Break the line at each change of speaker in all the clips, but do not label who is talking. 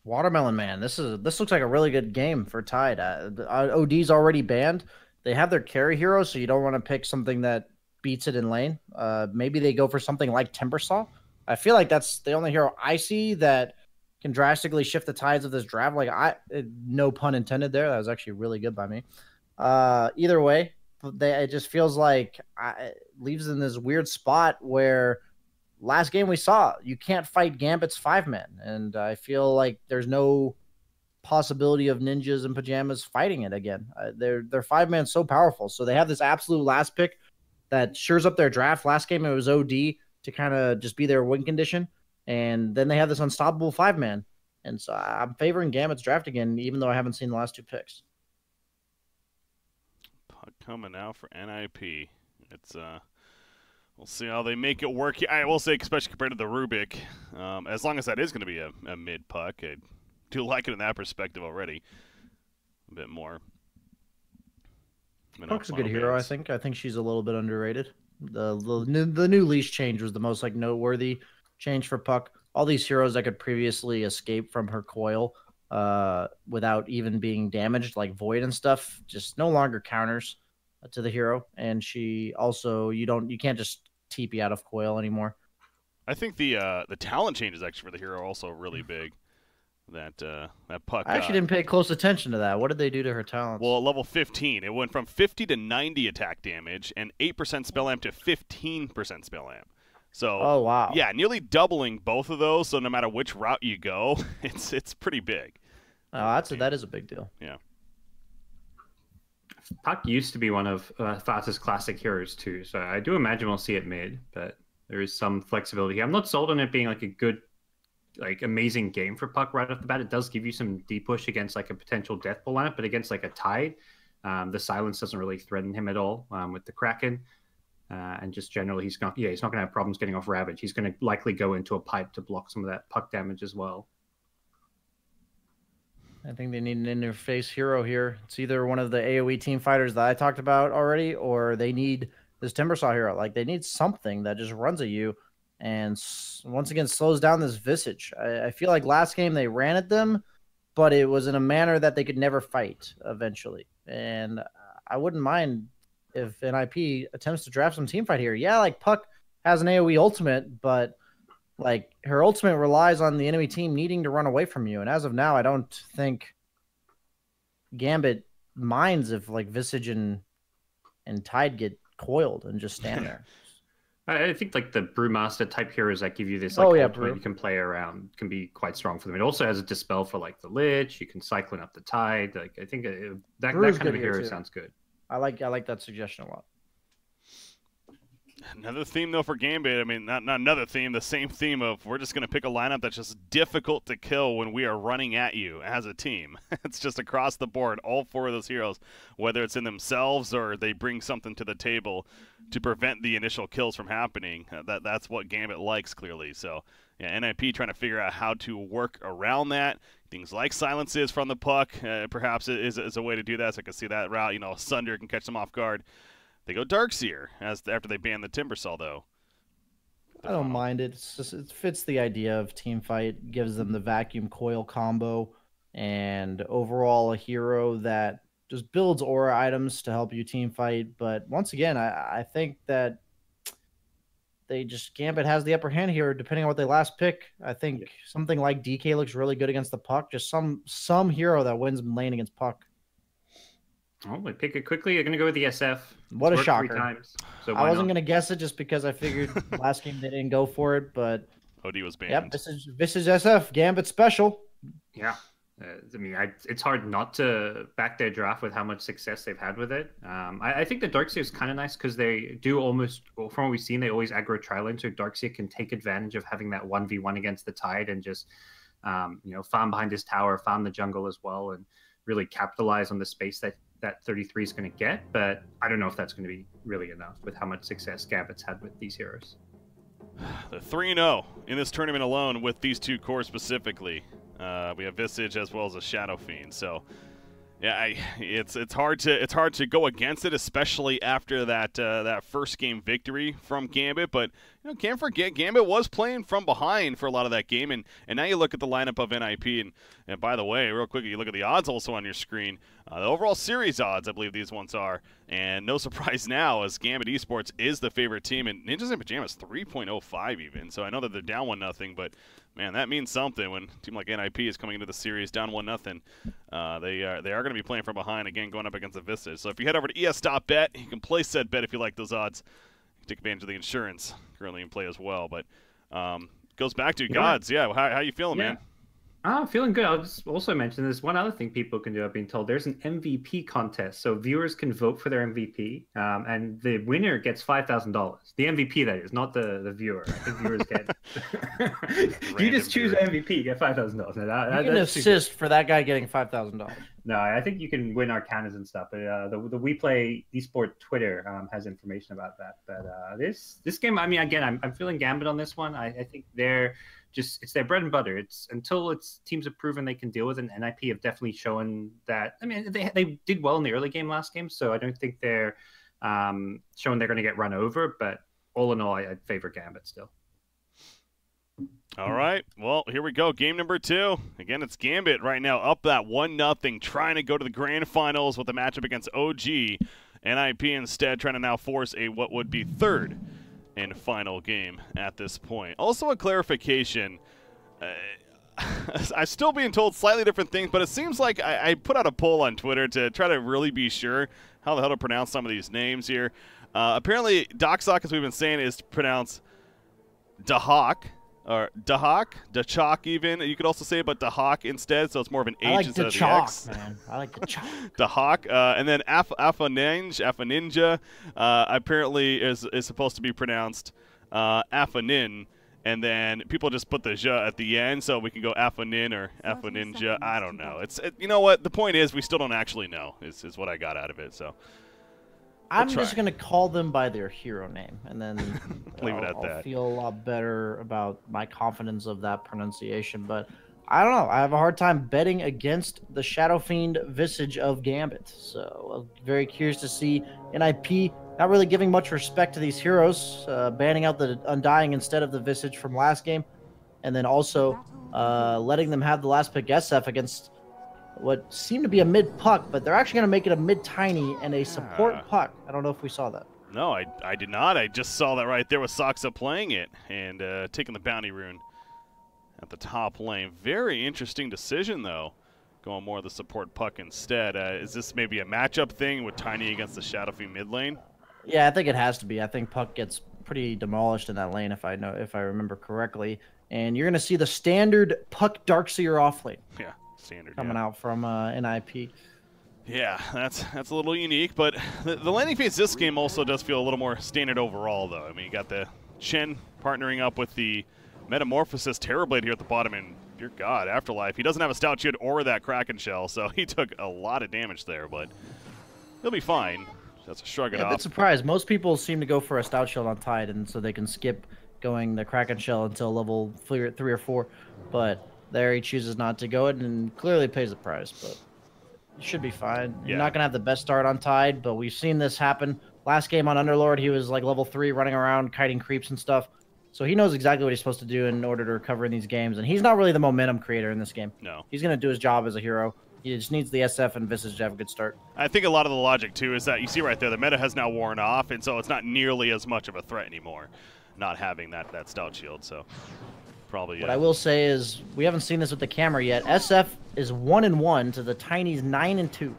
Watermelon Man. This looks like a really good game for Tide. OD's already banned. They have their carry hero, so you don't want to pick something that beats it in lane. Maybe they go for something like Timbersaw. I feel like that's the only hero I see that can drastically shift the tides of this draft. No pun intended there. That was actually really good by me. Either way, it just feels like it leaves in this weird spot where last game we saw you can't fight Gambit's 5-man, and I feel like there's no possibility of ninjas and pajamas fighting it again. Their 5-man so powerful, so they have this absolute last pick that shores up their draft. Last game it was OD to kind of just be their win condition, and then they have this unstoppable 5-man, and so I'm favoring Gambit's draft again, even though I haven't seen the last two picks.
Puck coming out for NIP. It's we'll see how they make it work. I will say, especially compared to the Rubik, as long as that is going to be a mid puck, I do like it in that perspective already. A bit more.
Puck's a good hero, I think. I think she's a little bit underrated. The new leash change was the most noteworthy change for Puck. All these heroes that could previously escape from her coil without even being damaged, like Void and stuff, just no longer counters to the hero. And she also you can't just TP out of coil anymore.
I think the talent changes actually for the hero also really big. That Puck.
I actually didn't pay close attention to that. What did they do to her talents?
Well, at level 15, it went from 50 to 90 attack damage and 8% spell amp to 15% spell amp. So,
oh wow,
yeah, nearly doubling both of those. So no matter which route you go, it's pretty big.
Oh, that is a big deal.
Yeah.
Puck used to be one of Fata's classic heroes too, so I do imagine we'll see it mid, but there is some flexibility here. I'm not sold on it being like a good, amazing game for Puck right off the bat. It does give you some deep push against like a potential death pool lineup, but against like a Tide, the silence doesn't really threaten him at all with the Kraken. And just generally, he's not going to have problems getting off Ravage. He's going to likely go into a pipe to block some of that Puck damage as well.
I think they need an interface hero here. It's either one of the AoE team fighters that I talked about already, or they need this Timbersaw hero. They need something that just runs at you and once again slows down this Visage. I feel like last game they ran at them, but it was in a manner that they could never fight eventually. And I wouldn't mind if NIP attempts to draft some team fight here. Yeah, Puck has an AoE ultimate, but her ultimate relies on the enemy team needing to run away from you. And as of now, I don't think Gambit minds if Visage and Tide get coiled and just stand there.
I think the Brewmaster type heroes that give you this
ultimate
you can play around can be quite strong for them. It also has a dispel for the Lich. You can cycling up the Tide. I think that kind of a hero sounds good.
I like that suggestion a lot.
Another theme, though, for Gambit. I mean, not another theme, the same theme of we're just going to pick a lineup that's just difficult to kill when we are running at you as a team. It's just across the board, all four of those heroes, whether it's in themselves or they bring something to the table to prevent the initial kills from happening. That's what Gambit likes, clearly. So, yeah, NIP trying to figure out how to work around that. Things like silences from the Puck, perhaps is a way to do that. So I can see that route. Sunder can catch them off guard. They go Darkseer after they ban the Timbersaw, though.
I don't mind it. It fits the idea of team fight, gives them the vacuum coil combo, and overall a hero that just builds aura items to help you team fight. But once again, I think that Gambit has the upper hand here, depending on what they last pick. I think something like DK looks really good against the Puck. Just some hero that wins lane against Puck.
Oh, they pick it quickly. They're going to go with the SF.
What a shocker.
3 times, so
I wasn't going to guess it just because I figured last game they didn't go for it, but...
OD was banned.
Yep, this is SF. Gambit special.
Yeah. It's hard not to back their draft with how much success they've had with it. I think the Darkseer is kind of nice because they do almost, from what we've seen, they always aggro tri-lane, so Darkseer can take advantage of having that 1v1 against the Tide and just, farm behind his tower, farm the jungle as well, and really capitalize on the space that 33 is going to get. But I don't know if that's going to be really enough with how much success Gambit's had with these heroes.
The 3-0 in this tournament alone with these two cores specifically. We have Visage as well as a Shadow Fiend. So, Yeah, it's hard to go against it, especially after that first game victory from Gambit. But can't forget Gambit was playing from behind for a lot of that game, and now you look at the lineup of NIP, and by the way, real quick, you look at the odds also on your screen. The overall series odds, I believe these ones are, and no surprise now, as Gambit Esports is the favorite team, and Ninjas and Pyjamas 3.05 even. So I know that they're down 1-0, but man, that means something when a team like NIP is coming into the series down 1-0. They are going to be playing from behind again, going up against the Vistas. So if you head over to es.bet, you can place said bet if you like those odds. You can take advantage of the insurance currently in play as well. But goes back to Gods. Yeah, how you feeling, man?
Feeling good. I'll just also mention there's one other thing people can do. I've been told there's an MVP contest, so viewers can vote for their MVP, and the winner gets $5,000. The MVP, that is, not the viewer. I think viewers get. You just choose MVP, you get $5,000.
You can assist for that guy getting $5,000.
No, I think you can win Arcanas and stuff. But the WePlay Esports Twitter has information about that. But this game, I mean, again, I'm feeling Gambit on this one. I think it's their bread and butter. It's until teams have proven they can deal with it. And NIP have definitely shown that. I mean, they did well in the early game last game, so I don't think they're showing they're going to get run over. But all in all, I favor Gambit still.
All right, well, here we go. Game number 2. Again, it's Gambit right now up that 1-0, trying to go to the grand finals with a matchup against OG. NIP instead trying to now force what would be third and final game at this point. Also a clarification, I'm still being told slightly different things, but it seems like I put out a poll on Twitter to try to really be sure how the hell to pronounce some of these names here. Apparently, Doxock, as we've been saying, is pronounced Dahak, or Dachok even. You could also say about Dahak instead, so it's more of an H instead of the X. Man.
I like Dachok.
Dahak, and then Afaninja, apparently is supposed to be pronounced Afanin, and then people just put the J at the end, so we can go Afanin or Afaninja. I don't know. You know what? The point is, we still don't actually know. Is what I got out of it. So.
I'm just going to call them by their hero name, and then
leave it at that.
I'll feel a lot better about my confidence of that pronunciation. But I don't know. I have a hard time betting against the Shadow Fiend visage of Gambit. So I'm very curious to see NIP not really giving much respect to these heroes, banning out the Undying instead of the visage from last game, and then also letting them have the last pick SF against what seemed to be a mid-puck, but they're actually going to make it a mid-tiny and a support puck. I don't know if we saw that.
No, I did not. I just saw that right there with Soxa playing it and taking the bounty rune at the top lane. Very interesting decision, though, going more of the support puck instead. Is this maybe a matchup thing with Tiny against the Shadow Fiend mid lane?
Yeah, I think it has to be. I think puck gets pretty demolished in that lane if I remember correctly. And you're going to see the standard puck Darkseer off lane.
Yeah. Standard,
coming out from NIP.
Yeah, that's a little unique, but the landing phase this game also does feel a little more standard overall, though. I mean, you got the Chen partnering up with the Metamorphosis Terrorblade here at the bottom, and dear God, Afterlife. He doesn't have a Stout Shield or that Kraken Shell, so he took a lot of damage there, but he'll be fine. Just shrug it off.
I'm a bit surprised. Most people seem to go for a Stout Shield on Tide, and so they can skip going the Kraken Shell until level 3 or 4, but there he chooses not to go it and clearly pays the price, but he should be fine. Yeah. You're not going to have the best start on Tide, but we've seen this happen. Last game on Underlord, he was like level 3 running around, kiting creeps and stuff. So he knows exactly what he's supposed to do in order to recover in these games, and he's not really the momentum creator in this game.
No.
He's going to do his job as a hero. He just needs the SF and Visage to have a good start.
I think a lot of the logic, too, is that you see right there, the meta has now worn off, and so it's not nearly as much of a threat anymore, not having that Stout Shield, so... Probably, yeah.
What I will say is, we haven't seen this with the camera yet. SF is 1-1 to the Tiny's 9-2.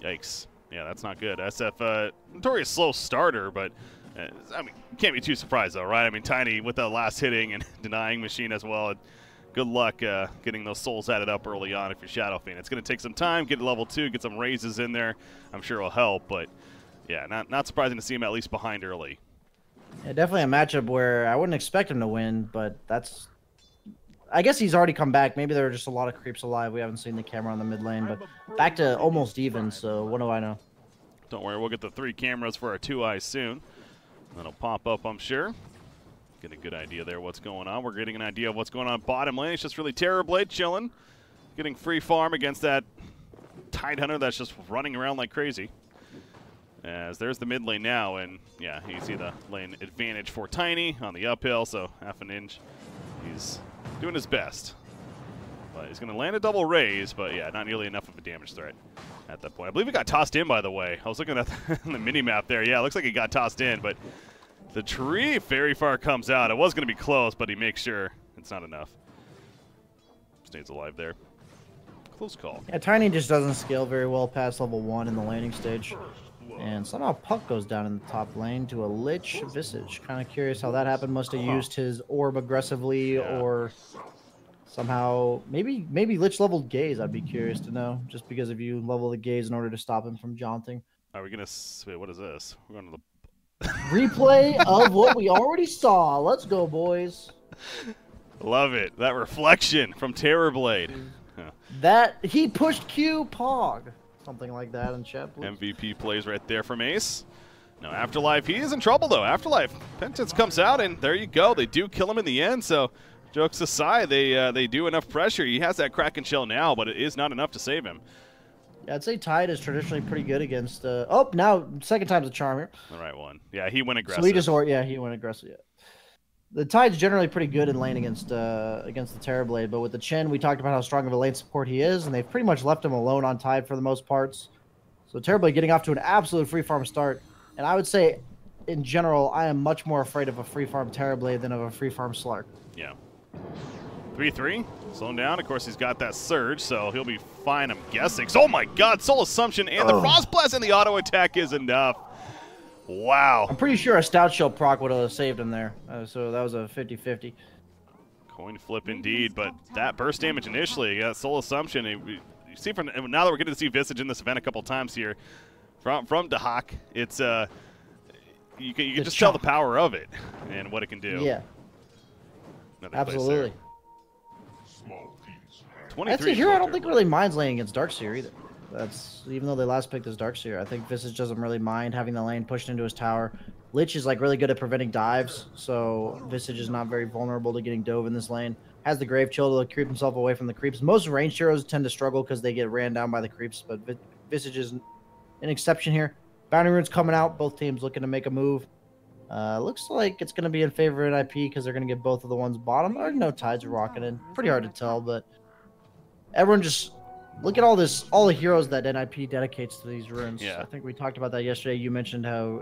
Yikes. Yeah, that's not good. SF, notorious slow starter, but, I mean, you can't be too surprised, though, right? I mean, Tiny with the last hitting and denying machine as well. Good luck getting those souls added up early on if you're Shadow Fiend. It's going to take some time, get to level 2, get some raises in there. I'm sure it'll help, but, yeah, not surprising to see him at least behind early.
Yeah, definitely a matchup where I wouldn't expect him to win, but that's... I guess he's already come back. Maybe there are just a lot of creeps alive. We haven't seen the camera on the mid lane, but back to almost even, so what do I know?
Don't worry, we'll get the 3 cameras for our 2 eyes soon. That'll pop up, I'm sure. Get a good idea there what's going on. We're getting an idea of what's going on bottom lane. It's just really Terrorblade chilling. Getting free farm against that Tidehunter that's just running around like crazy. As there's the mid lane now, and yeah, you see the lane advantage for Tiny on the uphill, so half an inch. He's doing his best. But he's going to land a double raise, but yeah, not nearly enough of a damage threat at that point. I believe he got tossed in, by the way. I was looking at the mini-map there. Yeah, it looks like he got tossed in, but the tree very far comes out. It was going to be close, but he makes sure it's not enough. Stays alive there. Close call.
Yeah, Tiny just doesn't scale very well past level 1 in the laning stage. And somehow Puck goes down in the top lane to a Lich Visage. Kind of curious how that happened. Must have used his orb aggressively, or somehow maybe Lich leveled Gaze. I'd be curious to know, just because if you level the Gaze in order to stop him from jaunting.
Are we gonna wait? What is this? We're going to the
replay of what we already saw. Let's go, boys.
Love it. That reflection from Terrorblade.
That he pushed Q Pog. Something like that in chat, please.
MVP plays right there from Ace. Now, Afterlife, he is in trouble, though. Afterlife, Penitence comes out, and there you go. They do kill him in the end, so jokes aside, they do enough pressure. He has that Kraken Shell now, but it is not enough to save him.
Yeah, I'd say Tide is traditionally pretty good against... oh, now, second time's a charm here.
The right one. Yeah, he went aggressive.
So he just... yeah, he went aggressive, yeah. The Tide's generally pretty good in lane against the Terrorblade, but with the Chen, we talked about how strong of a lane support he is, and they've pretty much left him alone on Tide for the most parts. So Terrorblade getting off to an absolute free farm start, and I would say, in general, I am much more afraid of a free farm Terrorblade than of a free farm Slark.
Yeah. 3-3, slowing down. Of course, he's got that surge, so he'll be fine, I'm guessing. Oh my god, Soul Assumption and the Frost Blast and the auto attack is enough. Wow.
I'm pretty sure a Stout Shell proc would have saved him there. So that was a 50-50.
Coin flip indeed, but that burst damage initially, yeah, Soul Assumption. You see, from now that we're getting to see Visage in this event a couple times here, from Dahak, it's you can just tell the power of it and what it can do.
Yeah.
Another
absolutely.
23.
That's a hero I don't think really minds laning against Darkseer either. That's even though they last picked as Darkseer, I think Visage doesn't really mind having the lane pushed into his tower. Lich is like really good at preventing dives, so Visage is not very vulnerable to getting dove in this lane. Has the Grave Chill to creep himself away from the creeps. Most ranged heroes tend to struggle because they get ran down by the creeps, but Visage is an exception here. Bounty Rune's coming out. Both teams looking to make a move. Looks like it's going to be in favor of NIP because they're going to get both of the ones bottom. I know Tides are rocking in. Pretty hard to tell, but everyone just... Look at all the heroes that NIP dedicates to these runes.
Yeah.
I think we talked about that yesterday. You mentioned how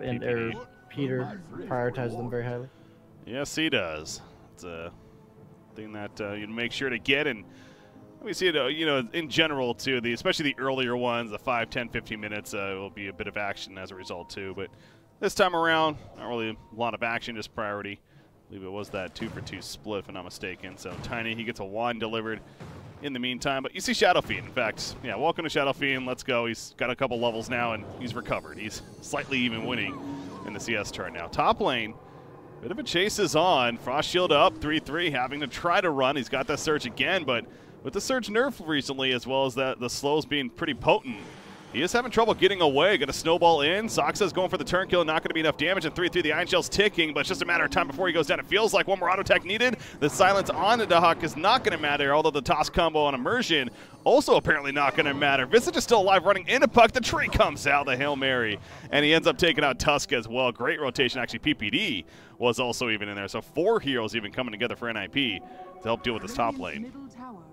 Peter prioritizes them very highly.
Yes, he does. It's a thing that you make sure to get, and we see it, in general too. Especially the earlier ones, the 5, 10, 15 minutes will be a bit of action as a result too. But this time around, not really a lot of action, just priority. I believe it was that 2-for-2 split, if I'm not mistaken. So Tiny, he gets a wand delivered in the meantime, but you see Shadow Fiend. In fact, yeah, welcome to Shadow Fiend. Let's go. He's got a couple levels now, and he's recovered. He's slightly even winning in the CS turn now. Top lane, bit of a chase is on. Frost Shield up, 3-3, having to try to run. He's got that Surge again, but with the Surge nerf recently, as well as the slows being pretty potent, he is having trouble getting away. Got a snowball in. Soxa's going for the turn kill. Not going to be enough damage. And 3-3, the Iron Shell's ticking, but it's just a matter of time before he goes down. It feels like one more auto attack needed. The silence on the Dahak is not going to matter, although the toss combo on Immersion also apparently not going to matter. Visage is still alive, running into Puck. The tree comes out, the Hail Mary, and he ends up taking out Tusk as well. Great rotation. Actually, PPD was also even in there. So 4 heroes even coming together for NIP to help deal with this top lane.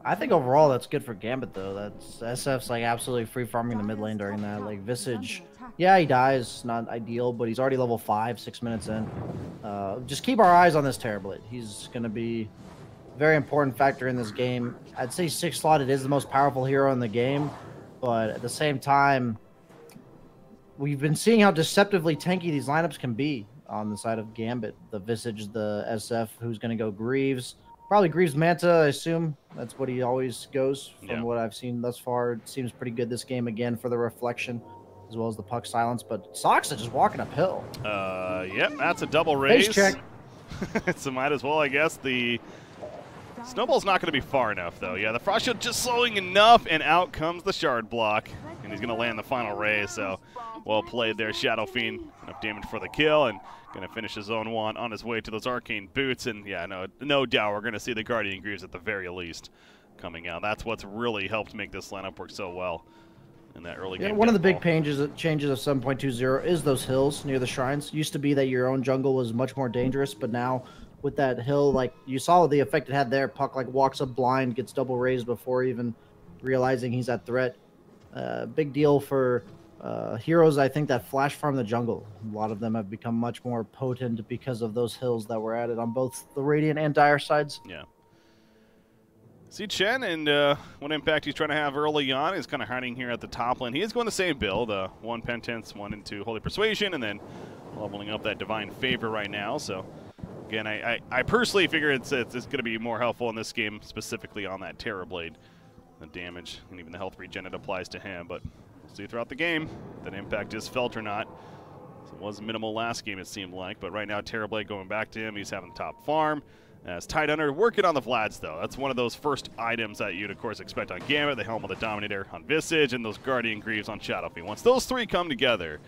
I think overall that's good for Gambit though. That's SF's like absolutely free farming the mid lane during that. Like Visage, yeah, he dies, not ideal, but he's already level 5, 6 minutes in. Just keep our eyes on this Terrorblade. He's gonna be a very important factor in this game. I'd say 6 slotted is the most powerful hero in the game, but at the same time, we've been seeing how deceptively tanky these lineups can be on the side of Gambit. The Visage, the SF, who's gonna go Greaves. Probably Greaves Manta, I assume. That's what he always goes from what I've seen thus far. It seems pretty good this game again for the reflection, as well as the Puck silence. But Soxa just walking uphill.
Yep, that's a double raise.
Face check.
So might as well, I guess. The snowball's not going to be far enough, though. Yeah, the Frost Shield just slowing enough, and out comes the Shard block. And he's going to land the final raise, so well played there. Shadow Fiend, enough damage for the kill, and going to finish his own one on his way to those arcane boots. And yeah, no doubt we're going to see the Guardian Greaves at the very least coming out. That's what's really helped make this lineup work so well. in that early
Yeah,
game.
one of the big
deathball.
changes of 7.20 is those hills near the shrines. Used to be that your own jungle was much more dangerous, but now with that hill, like you saw the effect it had there, Puck like walks up blind, gets double raised before even realizing he's at threat. Big deal for heroes, I think, that flash farm the jungle. A lot of them have become much more potent because of those hills that were added on both the Radiant and Dire sides.
Yeah. See Chen, and what impact he's trying to have early on is kind of hiding here at the top lane. He is going the same build, 1 Penance, 1 into Holy Persuasion, and then leveling up that Divine Favor right now. So, again, I personally figure it's going to be more helpful in this game, specifically on that Terrorblade. The damage and even the health regen it applies to him, but we'll see throughout the game if that impact is felt or not. So it was minimal last game, it seemed like, but right now Terrorblade going back to him. He's having top farm. As Tidehunter working on the Vlads, though. That's one of those first items that you'd, of course, expect on Gambit, the Helm of the Dominator on Visage, and those Guardian Greaves on Shadowfiend. Once those three come together,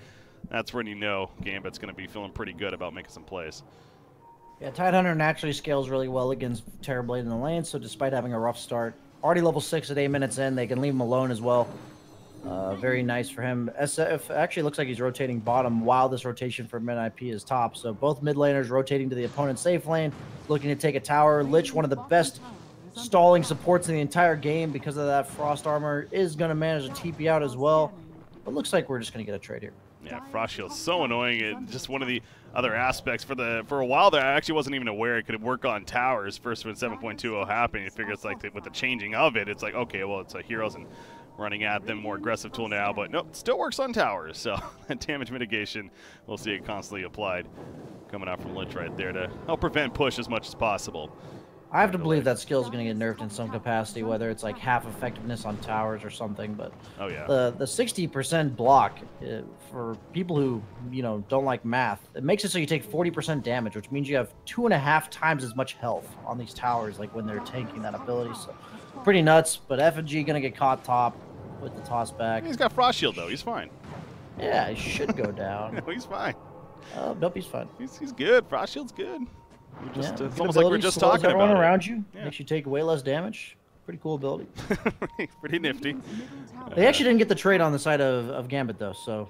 that's when you know Gambit's going to be feeling pretty good about making some plays.
Yeah, Tidehunter naturally scales really well against Terrorblade in the lane, so despite having a rough start, already level 6 at 8 minutes in, they can leave him alone as well. Very nice for him. SF actually looks like he's rotating bottom while this rotation for mid-IP is top. So both mid laners rotating to the opponent's safe lane, looking to take a tower. Lich, one of the best stalling supports in the entire game because of that frost armor, is going to manage to TP out as well. But looks like we're just going to get a trade here.
Yeah, Frost Shield's so annoying. Just one of the other aspects. For a while there, I actually wasn't even aware it could work on towers. First when 7.20 happened, you figure it's like with the changing of it, it's like, okay, well, it's heroes and running at them, more aggressive tool now, but nope, still works on towers. So that damage mitigation, we'll see it constantly applied coming out from Lich right there to help prevent push as much as possible.
I have to believe that skill is going to get nerfed in some capacity, whether it's like half effectiveness on towers or something. But
oh yeah,
the 60% block for people who don't like math, it makes it so you take 40% damage, which means you have 2.5 times as much health on these towers, like when they're tanking that ability. So pretty nuts. But F&G going to get caught top with the toss back.
He's got Frost Shield though. He's fine.
Yeah, he should go down.
No, he's fine.
Nope, he's fine.
He's good. Frost Shield's good.
It's
almost like we're just talking
everyone
about
around
it.
you. Yeah. Makes you take way less damage. Pretty cool ability.
Pretty nifty.
They actually didn't get the trade on the side of Gambit though, so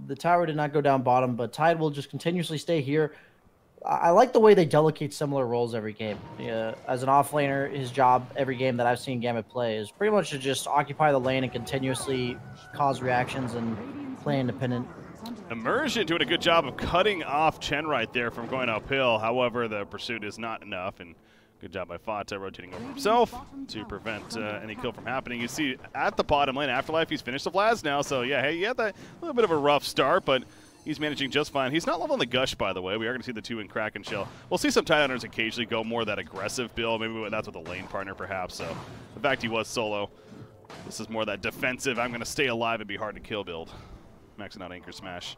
the tower did not go down bottom, but Tide will just continuously stay here. I like the way they delegate similar roles every game. As an offlaner, his job every game that I've seen Gambit play is pretty much to just occupy the lane and continuously cause reactions and play independent.
Immersion doing a good job of cutting off Chen right there from going uphill. However, the pursuit is not enough, and good job by Fata rotating over himself to prevent any kill from happening. You see at the bottom lane, Afterlife, he's finished the Vlads now, so yeah, hey, he had that little bit of a rough start, but he's managing just fine. He's not leveling the Gush, by the way. We are going to see the 2 in Kraken Shell. We'll see some Tidehunters occasionally go more that aggressive build. Maybe that's with a lane partner, perhaps. So the fact he was solo, this is more that defensive, I'm going to stay alive and be hard to kill build. Maxing out Anchor Smash.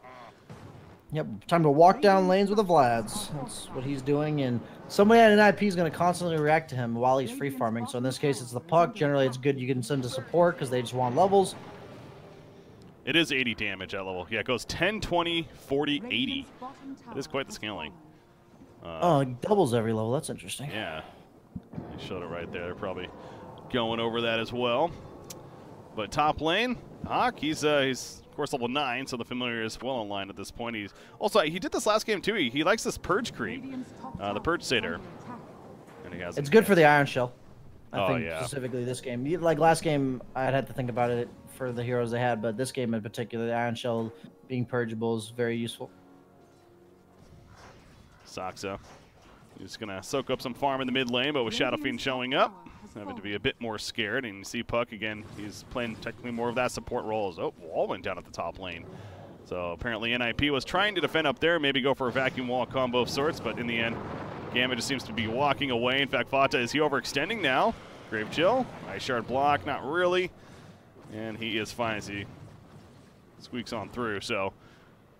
Yep, time to walk down lanes with the Vlads. That's what he's doing, and somebody at an IP is going to constantly react to him while he's free farming. So in this case, it's the Puck. Generally, it's good you can send to support because they just want levels.
It is 80 damage at level. Yeah, it goes 10, 20, 40, 80. It is quite the scaling.
Oh, it doubles every level. That's interesting.
Yeah. They showed it right there. They're probably going over that as well. But top lane, Hawk, he's of course level 9, so the familiar is well online at this point. He did this last game too. He likes this Purge creep, the Purge Satyr. And he has
it's good for the Iron Shell. I think
yeah.
specifically this game. Like last game, I had to think about it for the heroes they had, but this game in particular, the Iron Shell being purgeable is very useful.
Saxa, he's going to soak up some farm in the mid lane, but with Shadowfiend showing up, having to be a bit more scared. And you see Puck, again, he's playing technically more of that support role. As, wall went down at the top lane. So apparently NIP was trying to defend up there, maybe go for a vacuum wall combo of sorts, but in the end, Gambit just seems to be walking away. In fact, Fata, is he overextending now? Grave Chill, Ice Shard block, not really. And he is fine as he squeaks on through. So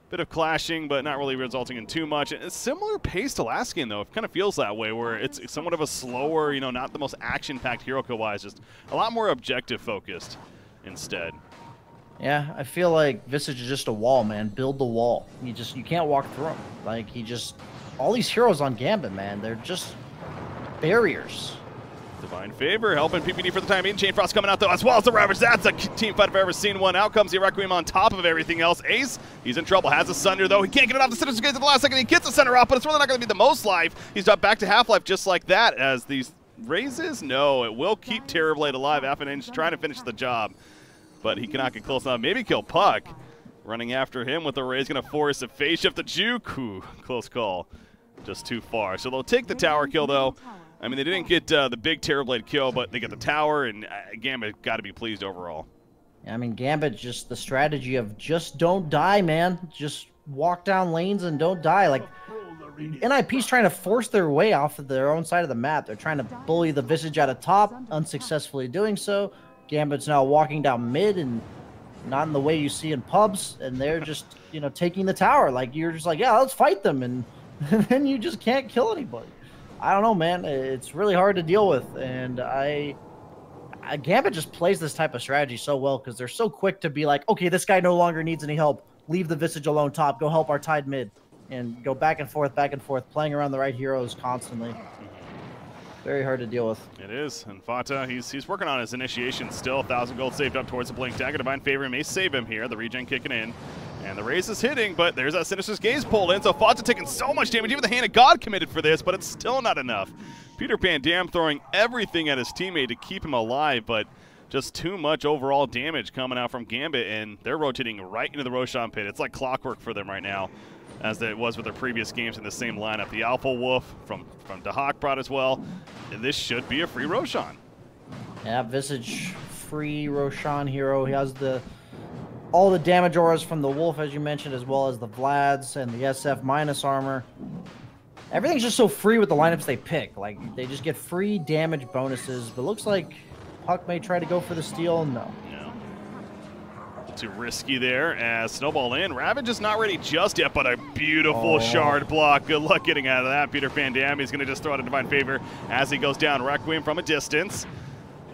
bit of clashing, but not really resulting in too much. It's similar pace to last game, though. It kind of feels that way, where it's somewhat of a slower, not the most action-packed hero kill-wise, just a lot more objective-focused instead.
Yeah, I feel like Visage is just a wall, man. Build the wall. You can't walk through him. Like, all these heroes on Gambit, man, they're just barriers.
Divine Favor helping PPD for the time being. Chain Frost coming out though, as well as the Ravage. That's a team fight if I've ever seen one. Out comes the Requiem on top of everything else. Ace, he's in trouble. Has a Sunder though. He can't get it off the Sinister Gaze at the last second. He gets the Center off, but it's really not going to be the most life. He's dropped back to half-life just like that. As these raises, no, it will keep Terrorblade alive. Affinage trying to finish the job, but he cannot get close enough. Maybe kill Puck. Running after him with the raise, going to force a phase shift to Juke. Ooh, close call. Just too far. So they'll take the tower kill though. I mean, they didn't get the big Terrorblade kill, but they get the tower, and Gambit got to be pleased overall.
I mean, Gambit, just the strategy of just don't die, man. Just walk down lanes and don't die. Like, NIP's trying to force their way off of their own side of the map. They're trying to bully the Visage out of top, unsuccessfully doing so. Gambit's now walking down mid and not in the way you see in pubs, and they're just, you know, taking the tower. Like, you're just like, yeah, let's fight them, and then you just can't kill anybody. I don't know, man. It's really hard to deal with, and Gambit just plays this type of strategy so well because they're so quick to be like, okay, this guy no longer needs any help. Leave the Visage alone top. Go help our Tide mid, and go back and forth, playing around the right heroes constantly. Very hard to deal with. It
is, and Fata, he's working on his initiation still. 1,000 gold saved up towards the Blink Dagger. Divine Favor may save him here. The regen kicking in. And the raise is hitting, but there's that Sinister's Gaze pulled in, so Fata taking so much damage. Even the Hand of God committed for this, but it's still not enough. Peter Pan Dam throwing everything at his teammate to keep him alive, but just too much overall damage coming out from Gambit, and they're rotating right into the Roshan pit. It's like clockwork for them right now, as it was with their previous games in the same lineup. The Alpha Wolf from Dahak brought as well. And this should be a free Roshan.
Yeah, Visage free Roshan hero. He has all the damage auras from the Wolf, as you mentioned, as well as the Vlads and the SF minus armor. Everything's just so free with the lineups they pick. Like, they just get free damage bonuses, but looks like Puck may try to go for the steal. No.
Too risky there as Snowball in. Ravage is not ready just yet, but a beautiful shard block. Good luck getting out of that. Peter Pan Dam, he's going to just throw out a Divine Favor as he goes down. Requiem from a distance.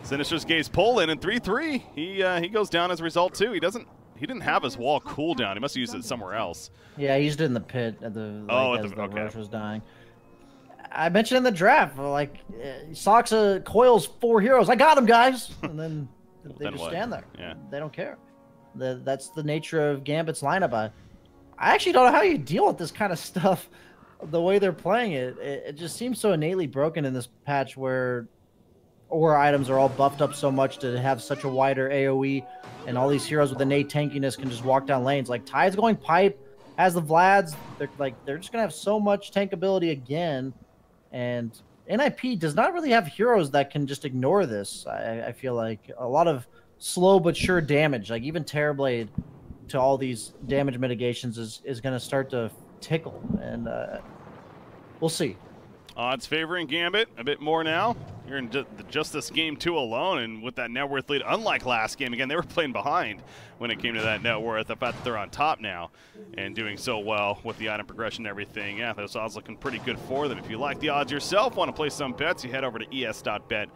Sinister's Gaze pull in, and 3-3. He goes down as a result too. He didn't have his wall cooldown. He must have used it somewhere else.
Yeah, he used it in the pit at the as the Roche was dying. I mentioned in the draft, like, Soxa coils 4 heroes. I got him, guys. And then they just stand there.
Yeah.
They don't care. That's the nature of Gambit's lineup. I actually don't know how you deal with this kind of stuff. The way they're playing it, it just seems so innately broken in this patch where aura items are all buffed up so much to have such a wider AoE, and all these heroes with innate tankiness can just walk down lanes. Like, Tide's going pipe, has the Vlads. They're just gonna have so much tank ability again, and NIP does not really have heroes that can just ignore this. I feel like a lot of slow but sure damage, like even Terrorblade to all these damage mitigations is going to start to tickle, and we'll see.
Odds favoring Gambit a bit more now. You're in just this game 2 alone, and with that net worth lead, unlike last game, again, they were playing behind when it came to that net worth. The fact that they're on top now and doing so well with the item progression and everything, yeah, those odds looking pretty good for them. If you like the odds yourself, want to play some bets, you head over to es.bet,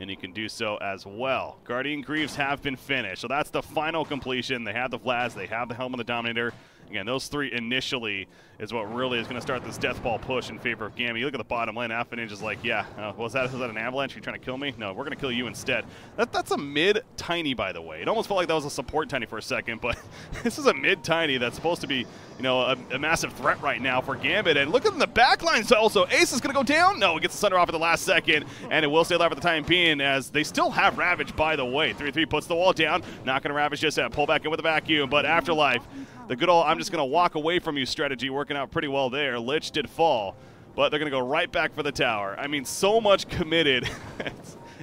and you can do so as well. Guardian Greaves have been finished, so that's the final completion. They have the Vlads, they have the Helm of the Dominator. Again, those 3 initially is what really is going to start this death ball push in favor of Gambit. You look at the bottom lane, Affinage is like, yeah, was that an avalanche? Are you trying to kill me? No, we're going to kill you instead. That's a mid-tiny, by the way. It almost felt like that was a support tiny for a second, but this is a mid-tiny that's supposed to be, you know, a massive threat right now for Gambit. And look at the backline also. Ace is going to go down. No, it gets the Sunder off at the last second, and it will stay alive for the time being, as they still have Ravage, by the way. 3-3 puts the wall down. Not going to Ravage just yet. Pull back in with a vacuum, but Afterlife, the good old I'm just going to walk away from you strategy working out pretty well there. Lich did fall, but they're going to go right back for the tower. I mean, so much committed.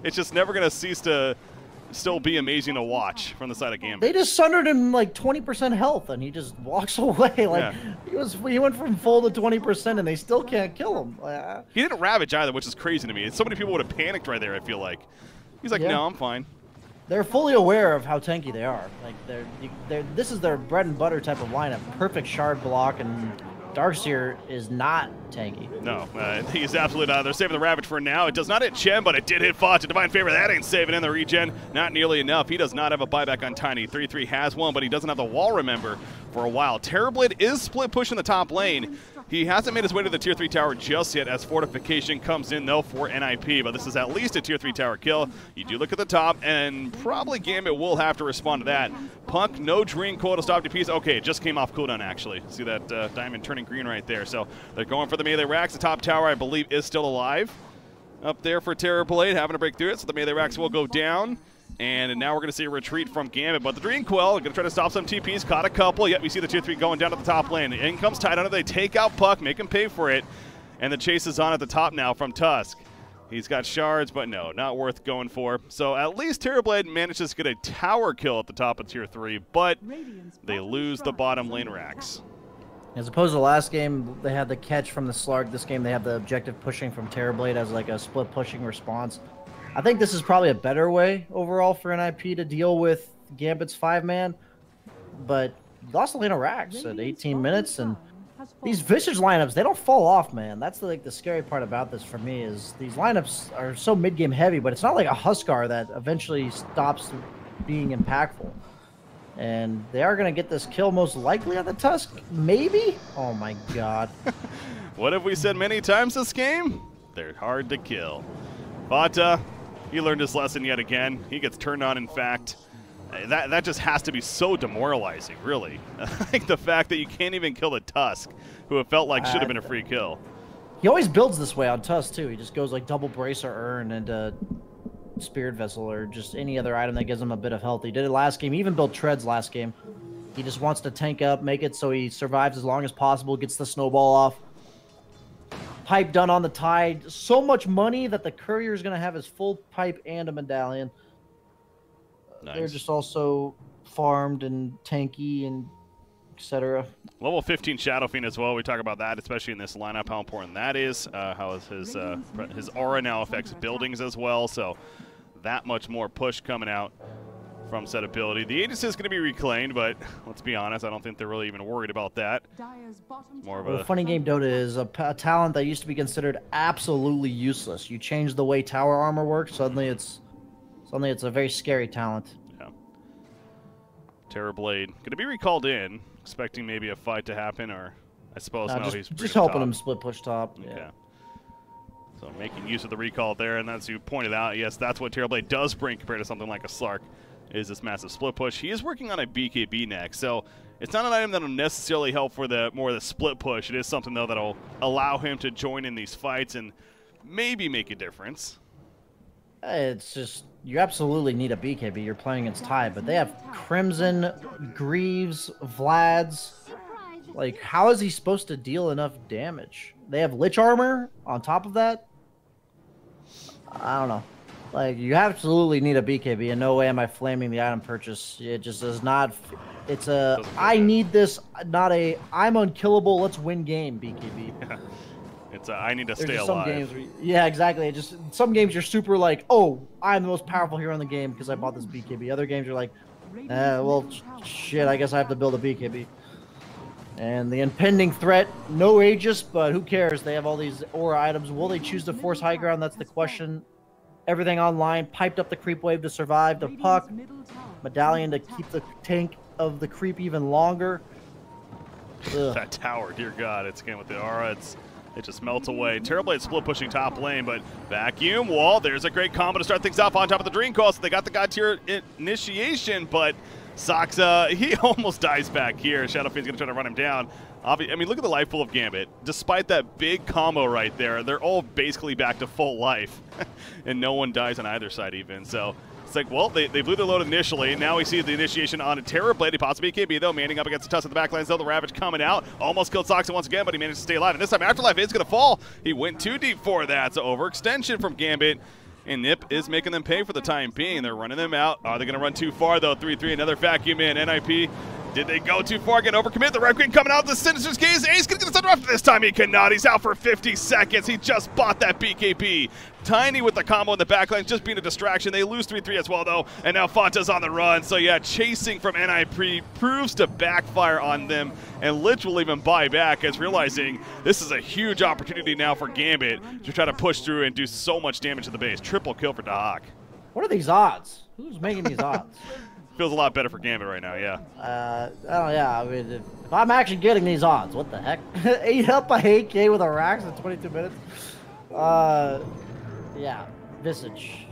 It's just never going to cease to still be amazing to watch from the side of Gambit.
They just sundered him like 20% health, and he just walks away. Like, yeah. He went from full to 20%, and they still can't kill him.
He didn't Ravage either, which is crazy to me. So many people would have panicked right there, I feel like. He's like, no, I'm fine.
They're fully aware of how tanky they are. Like, this is their bread and butter type of lineup. Perfect shard block, and Darkseer is not tanky.
No, he's absolutely not. They're saving the Ravage for now. It does not hit Chen, but it did hit Fata. Divine Favor, that ain't saving in the regen. Not nearly enough. He does not have a buyback on Tiny. 3-3 has one, but he doesn't have the wall, remember, for a while. Terrorblade is split pushing the top lane. He hasn't made his way to the tier 3 tower just yet as fortification comes in though for NIP, but this is at least a tier 3 tower kill. You do look at the top, and probably Gambit will have to respond to that. Punk, no Dream Coil to stop DPs. Okay, it just came off cooldown actually. See that diamond turning green right there. So they're going for the melee racks. The top tower, I believe, is still alive. Up there for Terrorblade, having to break through it, so the melee racks will go down. And now we're going to see a retreat from Gambit. But the Dream Coil, going to try to stop some TPs, caught a couple. Yet we see the tier 3 going down to the top lane. In comes Tidehunter, they take out Puck, make him pay for it. And the chase is on at the top now from Tusk. He's got shards, but no, not worth going for. So at least Terrorblade manages to get a tower kill at the top of tier 3, but they lose the bottom lane racks.
As opposed to last game, they had the catch from the Slark. This game, they have the objective pushing from Terrorblade as like a split pushing response. I think this is probably a better way overall for NIP to deal with Gambit's 5-man, but lost the lane of racks at 18 minutes, and these Visage lineups, they don't fall off, man. That's the scary part about this for me is these lineups are so mid-game heavy, but it's not like a Huskar that eventually stops being impactful. And they are going to get this kill most likely on the Tusk, maybe? Oh my god.
What have we said many times this game? They're hard to kill. Vata, he learned his lesson yet again. He gets turned on, in fact. That just has to be so demoralizing, really. Like the fact that you can't even kill the Tusk, who it felt like should have been a free kill.
He always builds this way on Tusk, too. He just goes like double brace or urn and Spirit Vessel or just any other item that gives him a bit of health. He did it last game. He even built Treads last game. He just wants to tank up, make it so he survives as long as possible, gets the snowball off. Pipe done on the Tide. So much money that the Courier is going to have his full pipe and a medallion. Nice. They're just also farmed and tanky and etc.
Level 15 Shadow Fiend as well. We talk about that, especially in this lineup, how important that is. How his aura now affects buildings as well. So that much more push coming out from said ability. The Aegis is going to be reclaimed, but let's be honest, I don't think they're really even worried about that. More of a
funny game Dota is a talent that used to be considered absolutely useless. You change the way tower armor works, suddenly it's a very scary talent.
Yeah. Terrorblade going to be recalled in, expecting maybe a fight to happen, or I suppose no, he's
just helping him split push top.
Okay.
Yeah.
So making use of the recall there, and as you pointed out, yes, that's what Terrorblade does bring compared to something like a Slark, is this massive split push. He is working on a BKB next, so it's not an item that'll necessarily help for the more of the split push. It is something, though, that'll allow him to join in these fights and maybe make a difference.
It's just, you absolutely need a BKB. You're playing against Tide, but they have Crimson, Greaves, Vlads. Like, how is he supposed to deal enough damage? They have Lich Armor on top of that? I don't know. Like, you absolutely need a BKB. In no way am I flaming the item purchase. It just does not... It's a, I need this, not a, I'm unkillable, let's win game BKB.
Yeah. It's a, I need to stay alive.
Some games where, yeah, exactly. Just some games you're super like, oh, I'm the most powerful hero in the game because I bought this BKB. Other games you're like, well, shit, I guess I have to build a BKB. And the impending threat, no Aegis, but who cares? They have all these aura items. Will they choose to force high ground? That's the question. Everything online, piped up the creep wave to survive the Puck. Medallion to keep the tank of the creep even longer.
That tower, dear God, it's again with the aura, it just melts away. Terrorblade split pushing top lane, but Vacuum Wall, there's a great combo to start things off on top of the Dream Coil. So they got the God tier initiation, but Soxa, he almost dies back here. Shadow Fiend's gonna try to run him down. I mean, look at the life pool of Gambit. Despite that big combo right there, they're all basically back to full life, and no one dies on either side even. So it's like, well, they blew their load initially. Now we see the initiation on a Terrorblade. He possibly KB, though, manning up against the Tusk at the backlines, though. The Ravage coming out. Almost killed Soxa once again, but he managed to stay alive. And this time, Afterlife is going to fall. He went too deep for that. So overextension from Gambit. And Nip is making them pay for the time being. They're running them out. Are they going to run too far, though? 3-3, another vacuum in. NIP, did they go too far? Again, overcommit. The Red Queen coming out of the Sinister's gaze. Ace going to get the thunder after this time. He cannot. He's out for 50 seconds. He just bought that BKB. Tiny with the combo in the backline, just being a distraction. They lose 3-3 as well, though. And now Fanta's on the run. So, yeah, chasing from NIP proves to backfire on them. And Lich will even buy back as realizing this is a huge opportunity now for Gambit to try to push through and do so much damage to the base. Triple kill for Dahak.
What are these odds? Who's making these odds?
Feels a lot better for Gambit right now, yeah.
Oh yeah, I mean, if I'm actually getting these odds, what the heck? 8 up by 8K with a Rax in 22 minutes. Yeah, Visage.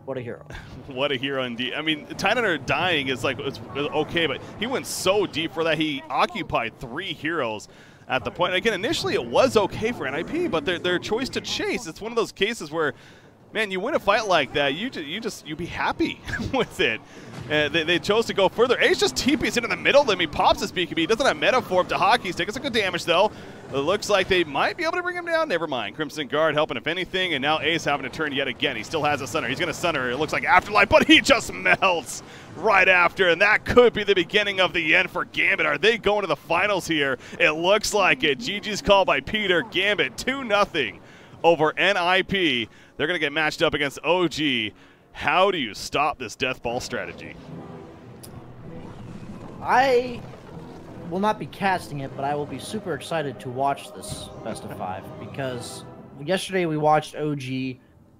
What a hero.
What a hero indeed. I mean, Titan dying is like, it's okay, but he went so deep for that. He occupied 3 heroes at the point. Again, initially it was okay for NIP, but their choice to chase, it's one of those cases where, man, you win a fight like that, you be happy with it. They chose to go further. Ace just TPs into the middle of them. He pops his BKB. He doesn't have meta form to hockey stick. It's a good damage, though. It looks like they might be able to bring him down. Never mind. Crimson Guard helping, if anything, and now Ace having to turn yet again. He still has a Sunner. He's going to Sunner. It looks like Afterlife, but he just melts right after, and that could be the beginning of the end for Gambit. Are they going to the finals here? It looks like it. GG's call by Peter. Gambit 2-0 over NIP. They're going to get matched up against OG. How do you stop this death ball strategy?
I will not be casting it, but I will be super excited to watch this best of 5 because yesterday we watched OG,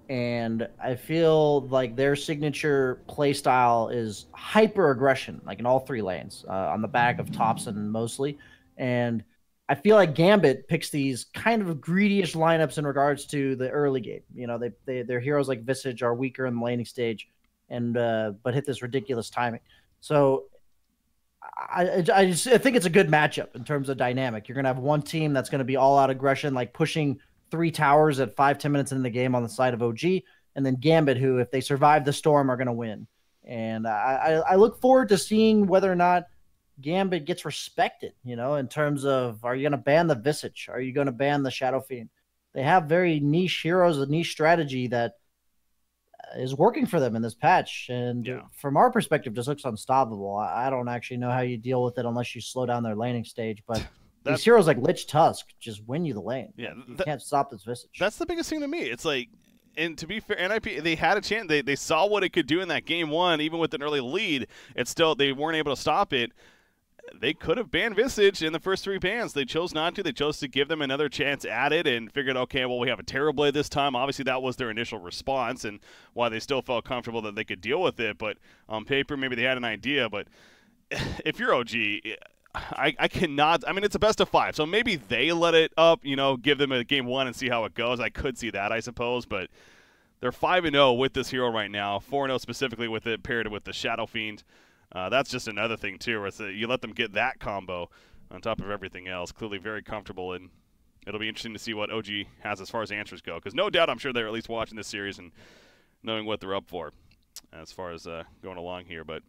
and I feel like their signature play style is hyper aggression, like in all 3 lanes, on the back of Thompson mostly, and I feel like Gambit picks these kind of greedy-ish lineups in regards to the early game. You know, their heroes like Visage are weaker in the laning stage, and but hit this ridiculous timing. So I think it's a good matchup in terms of dynamic. You're gonna have one team that's gonna be all out aggression, like pushing 3 towers at 5-10 minutes into the game on the side of OG, and then Gambit, who if they survive the storm are gonna win. And I look forward to seeing whether or not Gambit gets respected, you know, in terms of, are you going to ban the Visage? Are you going to ban the Shadow Fiend? They have very niche heroes, a niche strategy that is working for them in this patch. And from our perspective, just looks unstoppable. I don't actually know how you deal with it unless you slow down their laning stage. But these heroes like Lich Tusk just win you the lane.
Yeah,
you can't stop this Visage.
That's the biggest thing to me. It's like, and to be fair, NIP, they had a chance. They saw what it could do in that game 1, even with an early lead. It's still, they weren't able to stop it. They could have banned Visage in the first 3 bans. They chose not to. They chose to give them another chance at it and figured, okay, well, we have a Terrorblade this time. Obviously, that was their initial response and why they still felt comfortable that they could deal with it. But on paper, maybe they had an idea. But if you're OG, I cannot. I mean, it's a best of 5, so maybe they let it up, you know, give them a game 1 and see how it goes. I could see that, I suppose. But they're 5-0 with this hero right now, 4-0 specifically with it, paired with the Shadow Fiend. That's just another thing, too, where you let them get that combo on top of everything else. Clearly very comfortable, and it'll be interesting to see what OG has as far as answers go. Because no doubt I'm sure they're at least watching this series and knowing what they're up for as far as going along here. But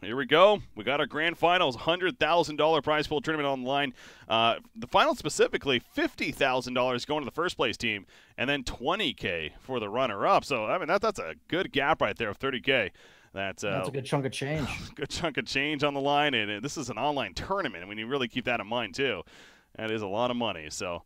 here we go. We got our grand finals, $100,000 prize pool tournament on the line. The finals specifically, $50,000 going to the first place team, and then $20K for the runner-up. So, I mean, that's a good gap right there of $30K. That's
a good chunk of change.
Good chunk of change on the line, and this is an online tournament. When you really keep that in mind, too. That is a lot of money. So,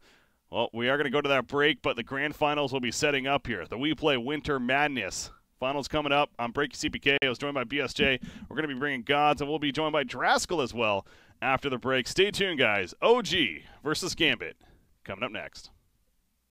well, we are going to go to that break, but the grand finals will be setting up here. The WePlay Winter Madness. Finals coming up. I'm Breaky CPK. I was joined by BSJ. We're going to be bringing Gods, and we'll be joined by Draskell as well after the break. Stay tuned, guys. OG versus Gambit coming up next.